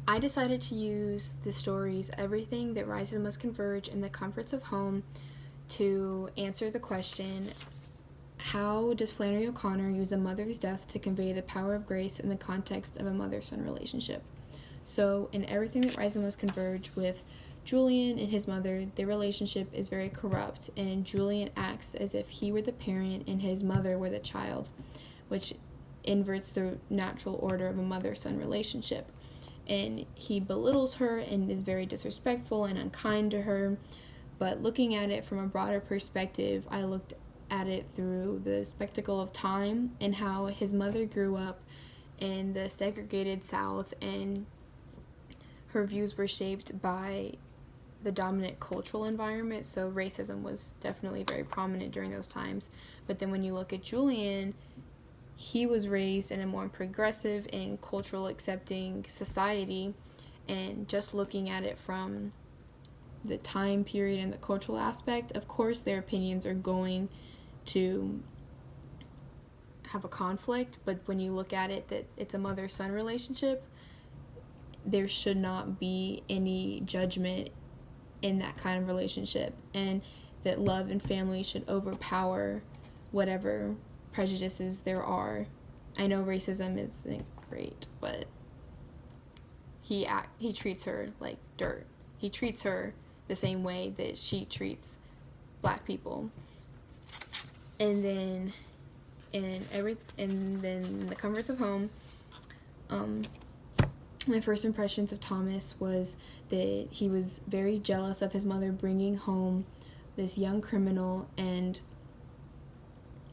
I decided to use the stories Everything That Rises Must Converge and The Comforts of Home to answer the question, how does Flannery O'Connor use a mother's death to convey the power of grace in the context of a mother-son relationship? So in Everything That Rises Must Converge with Julian and his mother, their relationship is very corrupt, and Julian acts as if he were the parent and his mother were the child, which inverts the natural order of a mother-son relationship. And he belittles her and is very disrespectful and unkind to her. But looking at it from a broader perspective, I looked at it through the spectacle of time and how his mother grew up in the segregated South, and her views were shaped by the dominant cultural environment, so racism was definitely very prominent during those times. But then when you look at Julian, he was raised in a more progressive and cultural accepting society, and just looking at it from the time period and the cultural aspect, of course their opinions are going to have a conflict, but when you look at it that it's a mother-son relationship, there should not be any judgment in that kind of relationship, and that love and family should overpower whatever prejudices there are. I know racism isn't great, but he treats her like dirt. He treats her the same way that she treats black people. And then The Comforts of Home, my first impressions of Thomas was that he was very jealous of his mother bringing home this young criminal, and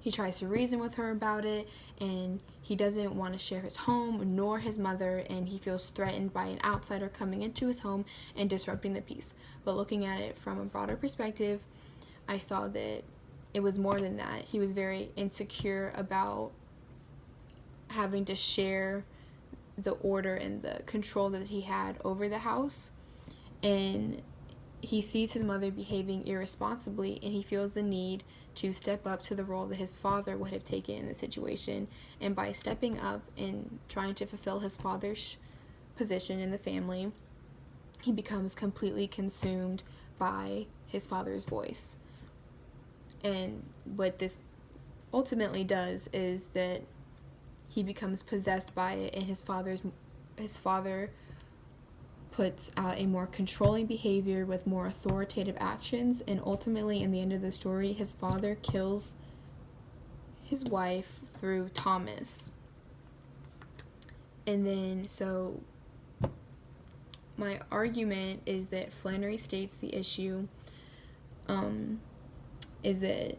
he tries to reason with her about it, and he doesn't want to share his home nor his mother, and he feels threatened by an outsider coming into his home and disrupting the peace. But looking at it from a broader perspective, I saw that it was more than that. He was very insecure about having to share the order and the control that he had over the house, and he sees his mother behaving irresponsibly, and he feels the need to step up to the role that his father would have taken in the situation. And by stepping up and trying to fulfill his father's position in the family, he becomes completely consumed by his father's voice. And what this ultimately does is that he becomes possessed by it, and his father puts out a more controlling behavior with more authoritative actions, and ultimately in the end of the story, his father kills his wife through Thomas. And then, so my argument is that Flannery states the issue is that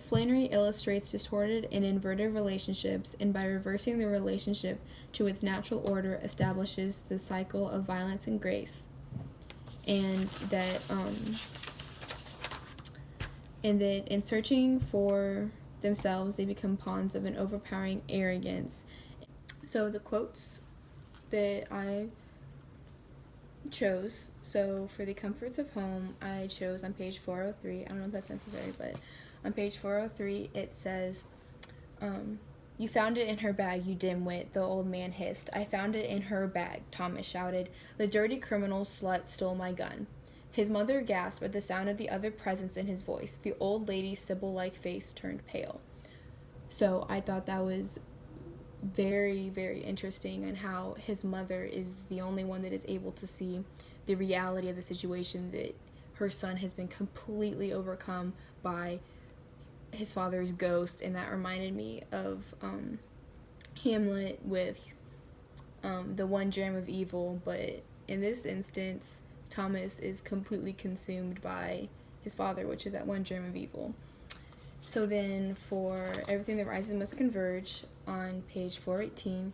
Flannery illustrates distorted and inverted relationships, and by reversing the relationship to its natural order establishes the cycle of violence and grace, and that in searching for themselves they become pawns of an overpowering arrogance. So the quotes that I chose, so for The Comforts of Home, I chose on page 403. I don't know if that's necessary, but on page 403 it says, "You found it in her bag, you dimwit," the old man hissed. "I found it in her bag," Thomas shouted. "The dirty criminal slut stole my gun." His mother gasped at the sound of the other presence in his voice. The old lady's Sybil-like face turned pale. So I thought that was very, very interesting, and how his mother is the only one that is able to see the reality of the situation, that her son has been completely overcome by his father's ghost. And that reminded me of Hamlet with the one germ of evil, but in this instance Thomas is completely consumed by his father, which is that one germ of evil. So then for Everything That Rises Must Converge, on page 418,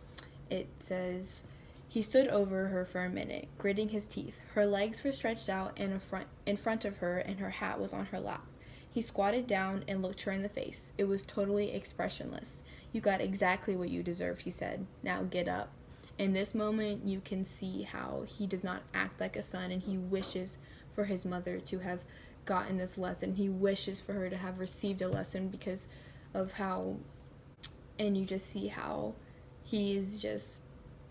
it says, "He stood over her for a minute, gritting his teeth. Her legs were stretched out in front of her, and her hat was on her lap. He squatted down and looked her in the face. It was totally expressionless. 'You got exactly what you deserved,' he said. 'Now get up.' In this moment, you can see how he does not act like a son, and he wishes for his mother to have gotten this lesson. He wishes for her to have received a lesson because of how, and you just see how he is just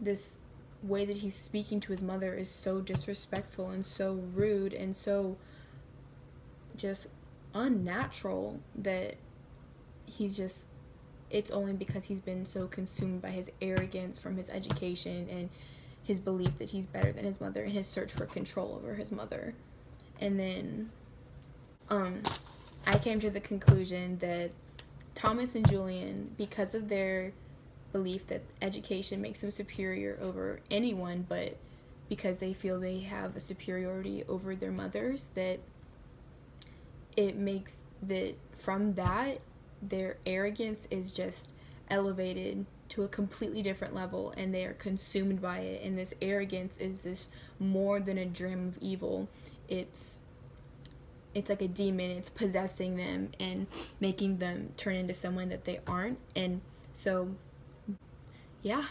this way that he's speaking to his mother is so disrespectful and so rude and so just unnatural that it's only because he's been so consumed by his arrogance from his education and his belief that he's better than his mother and his search for control over his mother. And then I came to the conclusion that Thomas and Julian, because of their belief that education makes them superior over anyone, but because they feel they have a superiority over their mothers, that it makes that from that their arrogance is just elevated to a completely different level, and they are consumed by it. And this arrogance is this more than a dream of evil. It's like a demon. It's possessing them and making them turn into someone that they aren't. And so yeah,